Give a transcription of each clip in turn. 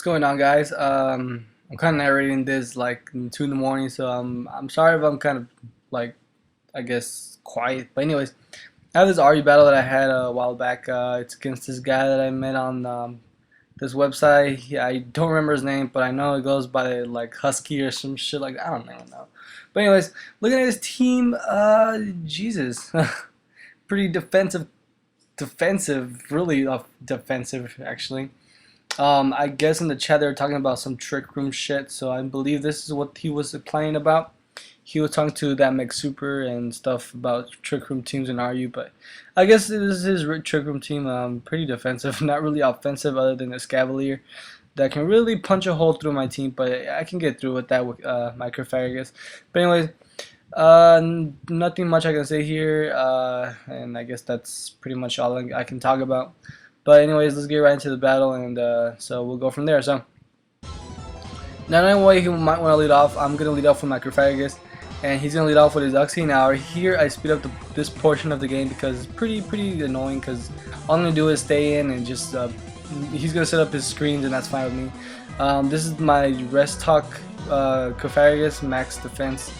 going on, guys? I'm kind of narrating this like 2 in the morning, so I'm sorry if I'm kind of like I guess quiet. But anyways, I have this RE battle that I had a while back. It's against this guy that I met on this website. I don't remember his name, but I know it goes by like Husky or some shit like that. I don't even know. But anyways, looking at his team, Jesus, pretty defensive, really defensive actually. I guess in the chat they were talking about some trick room shit, so I believe this is what he was playing about. He was talking to that Mech Super and stuff about trick room teams in RU, but I guess this is his trick room team. Pretty defensive, not really offensive, other than the Scavalier that can really punch a hole through my team, but I can get through with that with Microfire, I guess. But anyways, nothing much I can say here, and I guess that's pretty much all I can talk about. But anyways, let's get right into the battle, and so we'll go from there. So now, knowing what he might want to lead off, I'm gonna lead off with Microphagus, and he's gonna lead off with his Uxie. Now here I speed up this portion of the game because it's pretty annoying. Because all I'm gonna do is stay in and just he's gonna set up his screens, and that's fine with me. This is my rest talk Cophagus, max defense,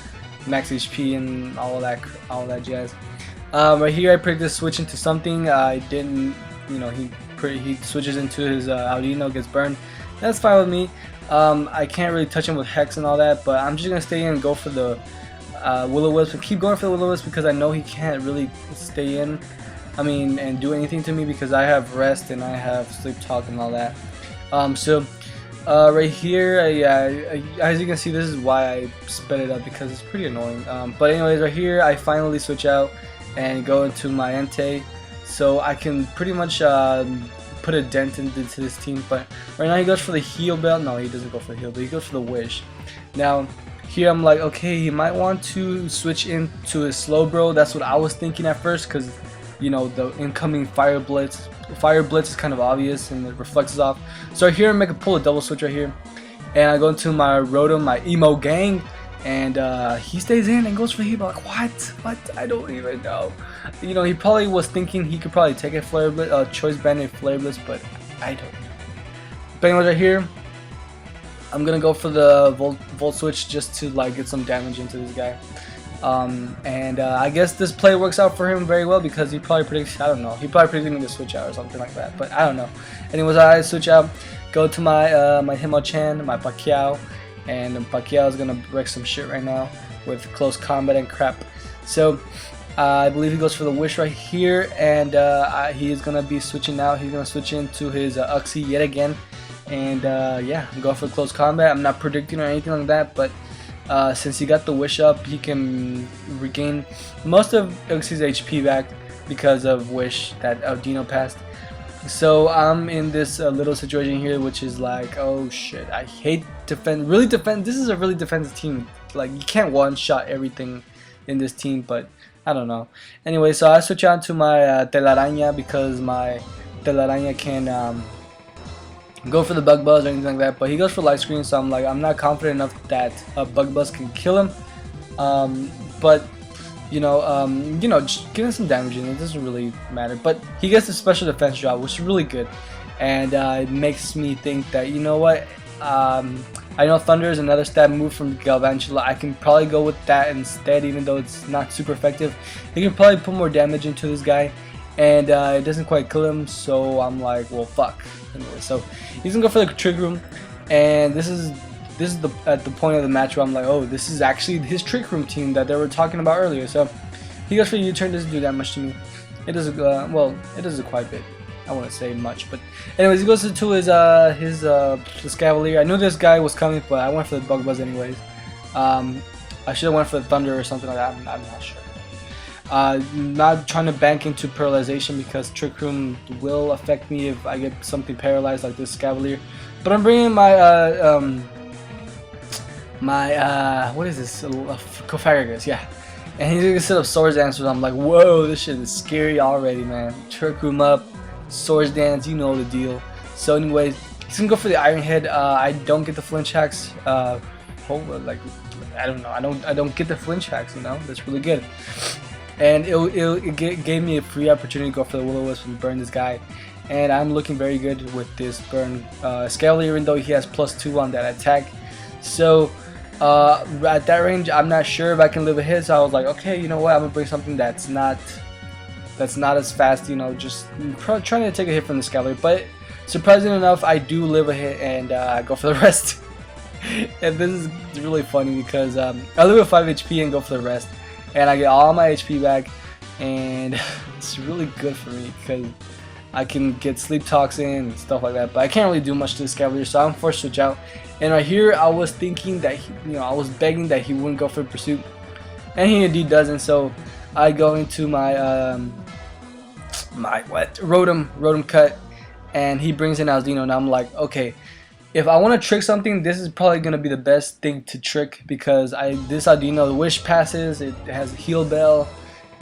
max HP, and all that jazz. Right here I predicted switch into something. I didn't. You know, he switches into his Audino, gets burned. That's fine with me. I can't really touch him with Hex and all that, but I'm just gonna stay in and go for the Will-O-Wisp and keep going for the Will-O-Wisp because I know he can't really stay in. I mean, and do anything to me because I have rest and I have sleep talk and all that. Right here, as you can see, this is why I sped it up because it's pretty annoying. But anyways, right here, I finally switch out and go into my Entei. So I can pretty much put a dent into this team, but right now he goes for the heal belt. No, he doesn't go for the heal, but he goes for the wish. Now here I'm like, okay, he might want to switch into his slow bro. That's what I was thinking at first, because you know the incoming fire blitz is kind of obvious and it reflects off. So here I'm making pull a double switch right here, and I go into my Rotom, my emo gang. And he stays in and goes for the heat. Like, what? I don't even know. You know, he probably was thinking he could probably take a Flare Blitz, choice banded Flare Blitz, but I don't know. But anyways, right here, I'm gonna go for the Volt Switch just to like get some damage into this guy. I guess this play works out for him very well because he probably predicts. I don't know. He probably predicted me to switch out or something like that. But I don't know. Anyways, I switch out, go to my my Himo-chan, my Pacquiao. And Pacquiao is gonna wreck some shit right now with close combat and crap. So I believe he goes for the wish right here, and he is gonna be switching out. He's gonna switch into his Uxie yet again, and yeah, I'm going for close combat. I'm not predicting or anything like that, but since he got the wish up, he can regain most of Uxie's HP back because of wish that Audino passed. So I'm in this little situation here, which is like, oh shit, I hate really defend. This is a really defensive team. Like, you can't one-shot everything in this team, but I don't know. Anyway, so I switch on to my Telaraña because my Telaraña can go for the Bug Buzz or anything like that, but he goes for Light Screen, so I'm like, I'm not confident enough that a Bug Buzz can kill him. But you know, just giving some damage in it doesn't really matter. But he gets a special defense drop, which is really good, and it makes me think that, you know what, I know Thunder is another stab move from Galvantula. I can probably go with that instead, even though it's not super effective. He can probably put more damage into this guy, and it doesn't quite kill him. So I'm like, well, fuck. Anyway, so he's gonna go for the Trick Room, and this is at the point of the match where I'm like, oh, this is actually his Trick Room team that they were talking about earlier. So he goes for U-turn. Doesn't do that much to me. It does well, it does quite a bit. I wouldn't say much, but anyways, he goes into his Scavalier. I knew this guy was coming, but I went for the Bug Buzz anyways. I should have went for the Thunder or something like that. I'm not sure. Not trying to bank into Paralyzation because Trick Room will affect me if I get something paralyzed like this Scavalier. But I'm bringing my what is this? Cophagus, yeah. And he's gonna set up Swords Dance, so I'm like, whoa, this shit is scary already, man. Trick Room up, Swords Dance, you know the deal. So anyways, he's gonna go for the Iron Head. I don't get the flinch hacks. Like, I don't know. I don't get the flinch hacks. You know, that's really good. And it gave me a free opportunity to go for the Will-O-Wisp and burn this guy. and I'm looking very good with this burn Scavalier, even though he has +2 on that attack. So at that range, I'm not sure if I can live a hit. So I was like, okay, you know what? I'm gonna bring something that's not as fast. You know, just trying to take a hit from the Scavalier. But surprisingly enough, I do live a hit, and I go for the rest. And this is really funny because I live with 5 HP and go for the rest, and I get all my HP back, and it's really good for me because I can get sleep toxin and stuff like that. But I can't really do much to the Scavalier, so I'm forced to switch out. And right here, I was thinking that I was begging that he wouldn't go for pursuit, and he indeed doesn't. So I go into my Rotom cut, and he brings in Aldino, and I'm like, okay, if I want to trick something, this is probably gonna be the best thing to trick, because this Aldino, the Wish passes, it has Heal Bell,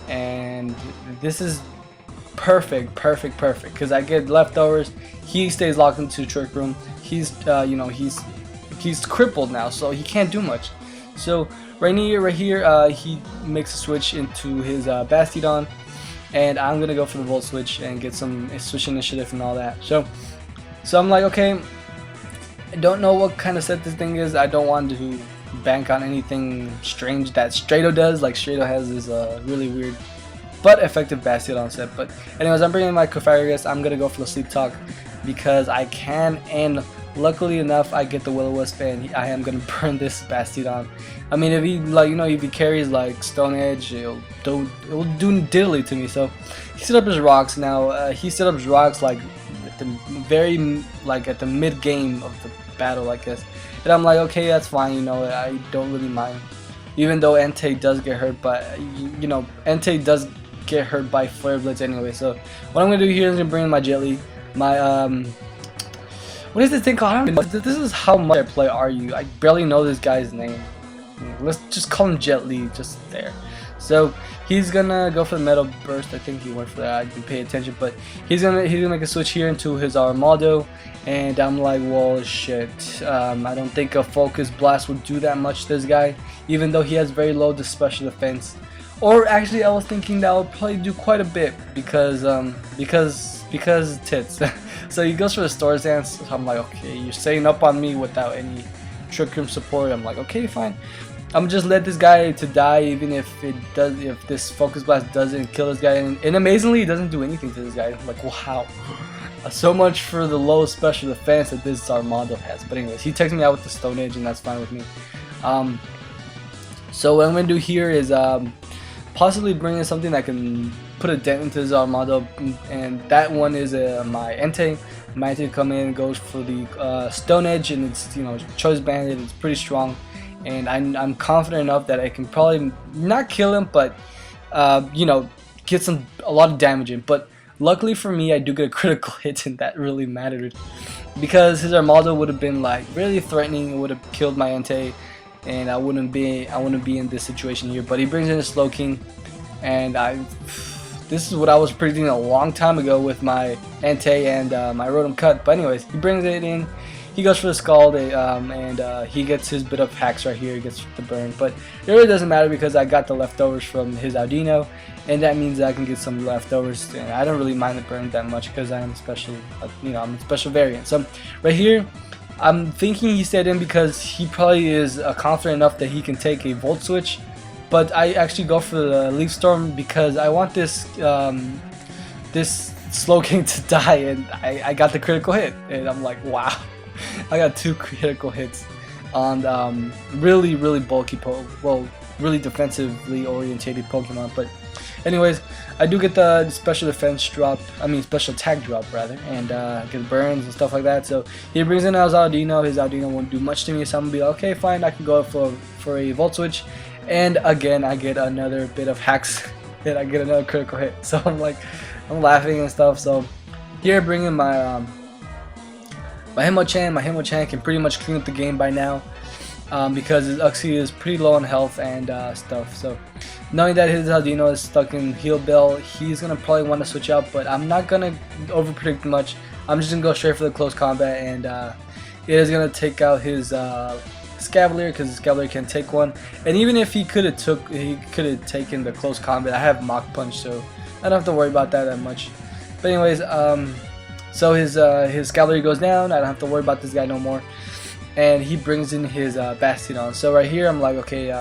and this is perfect, because I get leftovers. He stays locked into Trick Room. He's he's crippled now, so he can't do much. So right here, he makes a switch into his Bastiodon, and I'm gonna go for the Volt Switch and get some switch initiative and all that. So I'm like, okay, I don't know what kind of set this thing is. I don't want to bank on anything strange that Strato does. Like Strato has this really weird but effective Bastiodon set. But anyways, I'm bringing my Cofagrigus. I'm gonna go for the Sleep Talk because I can, and luckily enough, I get the Will-O-Wisp, and I am gonna burn this Bastiodon. I mean, if he if he carries like Stone Edge, it will do diddly to me. So he set up his rocks. Now he set up his rocks like at the mid game of the battle, I guess. And I'm like, okay, that's fine. You know, I don't really mind, even though Entei does get hurt. But you know, Entei does get hurt by Flare Blitz anyway. So what I'm gonna do here is gonna bring in my Jelly, my what is this thing called? I don't know. This is how much I play RU. I barely know this guy's name. Let's just call him Jet Li, just there. So he's gonna go for the Metal Burst. I think he went for that. I didn't pay attention, but he's gonna make a switch here into his Armaldo, and I'm like, well, shit. I don't think a Focus Blast would do that much to this guy, even though he has very low special defense. Or actually, I was thinking that would probably do quite a bit because tits. So he goes for the Storage Dance. So I'm like, okay, you're setting up on me without any Trick Room support. I'm like, okay, fine. I'm just let this guy to die, even if this Focus Blast doesn't kill this guy. And amazingly, it doesn't do anything to this guy. I'm like, wow. So much for the low special defense that this Armando has. But anyways, he takes me out with the Stone Edge, and that's fine with me. So what I'm gonna do here is possibly bring in something that can put a dent into his Armado, and that one is my Entei. My Entei come in, goes for the Stone Edge, and it's Choice Bandit. It's pretty strong, and I'm confident enough that I can probably not kill him, but get a lot of damage in. But luckily for me, I do get a critical hit, and that really mattered, because his Armado would have been like really threatening. It would have killed my Entei, and I wouldn't be in this situation here. But he brings in a Slowking, and this is what I was predicting a long time ago with my Entei and my Rotom Cut. But anyways, he brings it in. He goes for the Scald, and he gets his bit of hacks right here. He gets the burn, but it really doesn't matter because I got the leftovers from his Audino, and that means I can get some leftovers. And I don't really mind the burn that much because I am special. I'm a special variant. So right here, I'm thinking he stayed in because he probably is confident enough that he can take a Volt Switch. But I actually go for the Leaf Storm because I want this Slowking to die, and I got the critical hit, and I'm like, wow. I got 2 critical hits on really bulky really defensively orientated Pokemon. But anyways, I do get the special defense drop, special attack drop rather, and get burns and stuff like that. So he brings in his Audino. His Audino won't do much to me, so I'm gonna be like, okay, fine, I can go for a Volt Switch, and again I get another bit of hacks, and I get another critical hit. So I'm laughing and stuff. So here, bringing my my Hitmonchan can pretty much clean up the game by now, because his Uxie is pretty low on health and stuff. So knowing that his Audino is stuck in Heal Bell, he's gonna probably want to switch out, but I'm not gonna over predict much. I'm just gonna go straight for the close combat, and it is gonna take out his Scavalier, because his Scavalier can take one. And even if he could have taken the close combat, I have Mach Punch, so I don't have to worry about that much. But anyways, So his cavalry goes down. I don't have to worry about this guy no more. And he brings in his Bastion. So right here I'm like, okay,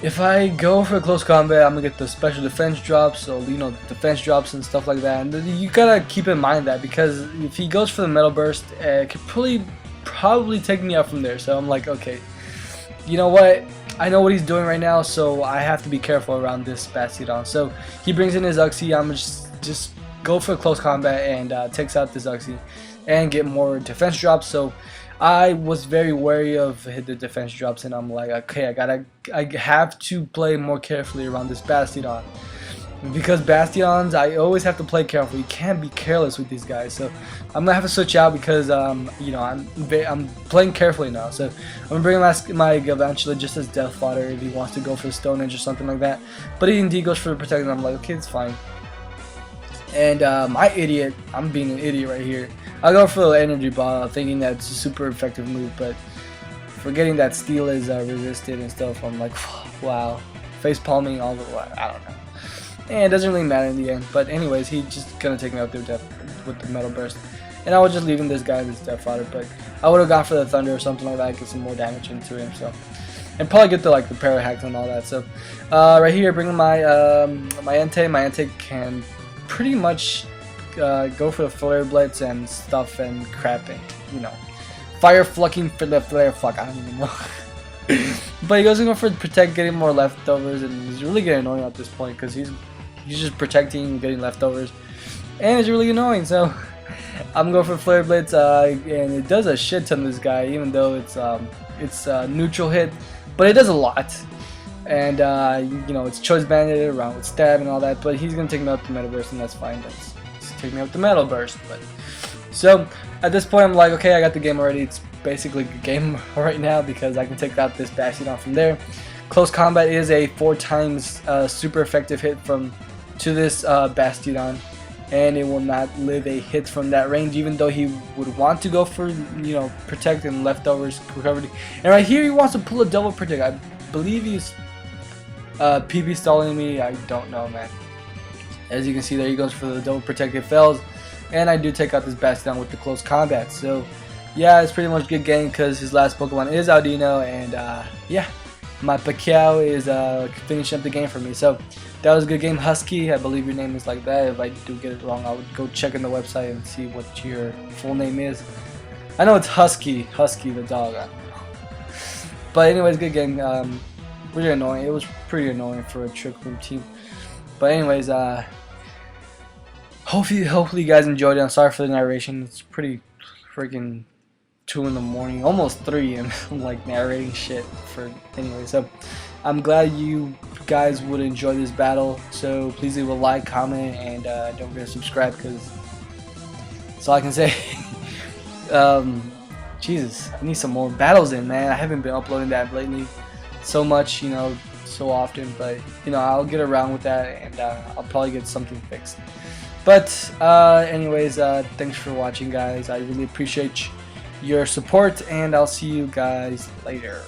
if I go for a close combat, I'm gonna get the special defense drops, so you know, defense drops and stuff like that. And you gotta keep in mind that, because if he goes for the metal burst, it could probably take me out from there. So I'm like, okay, you know what? I know what he's doing right now, so I have to be careful around this Bastion. So he brings in his Uxie. I'm just go for a close combat and takes out this Uxie and get more defense drops. So I was very wary of the defense drops, and I'm like, okay, I have to play more carefully around this Bastion, because Bastions, I always have to play careful. You can't be careless with these guys. So I'm gonna have to switch out because you know, I'm playing carefully now. So I'm gonna bring my Galvantula just as death fodder if he wants to go for the Stone Edge or something like that. But he indeed goes for the Protect, and I'm like, okay, it's fine. And my idiot, I'm being an idiot right here. I'll go for the energy ball, thinking that's a super effective move, but forgetting that steel is resisted and stuff. I'm like, wow, face palming all the way. I don't know. And it doesn't really matter in the end. But anyways, he's just gonna take me out there with the metal burst, and I was just leaving this guy, this death fodder. But I would have gone for the thunder or something like that, get some more damage into him. So, and probably get the the para hacks and all that. So right here, bringing my my Entei. My Entei can pretty much go for the flare blitz and stuff and crap, and you know, fire flucking for the flare fuck. I don't even know. But he goes to go for protect, getting more leftovers, and he's really getting annoying at this point because he's just protecting, getting leftovers, and it's really annoying. So I'm going for flare blitz, and it does a shit ton to this guy, even though it's neutral hit, but it does a lot. And you know, it's choice banded around with stab and all that, but he's gonna take me out the metal burst, and that's fine. That's take me out the metal burst. But so at this point, I'm like, okay, I got the game already. It's basically a game right now because I can take out this Bastion from there. Close combat is a 4 times super effective hit to this Bastion, and it will not live a hit from that range, even though he would want to go for, you know, protect and leftovers recovery. And right here he wants to pull a double protect. I believe he's PP stalling me. I don't know, man. As you can see there, he goes for the double protect. It fails, and I do take out this Bastion with the close combat. So yeah, it's pretty much a good game because his last Pokemon is Audino, and yeah, my Pacquiao is finishing up the game for me. So that was a good game, Husky. I believe your name is like that. If I do get it wrong, I would go check in the website and see what your full name is. I know it's Husky the dog. I don't know. But anyways, good game. Really annoying. It was pretty annoying for a Trick Room team. But anyways, hopefully you guys enjoyed it. I'm sorry for the narration. It's pretty freaking 2 in the morning, almost 3, and I'm like narrating shit for anyway. So I'm glad you guys would enjoy this battle. So please leave a like, comment, and don't forget to subscribe, because that's all I can say. Jesus, I need some more battles in, man. I haven't been uploading that lately so much, you know, so often, but you know, I'll get around with that, and I'll probably get something fixed. But anyways, thanks for watching, guys. I really appreciate your support, and I'll see you guys later.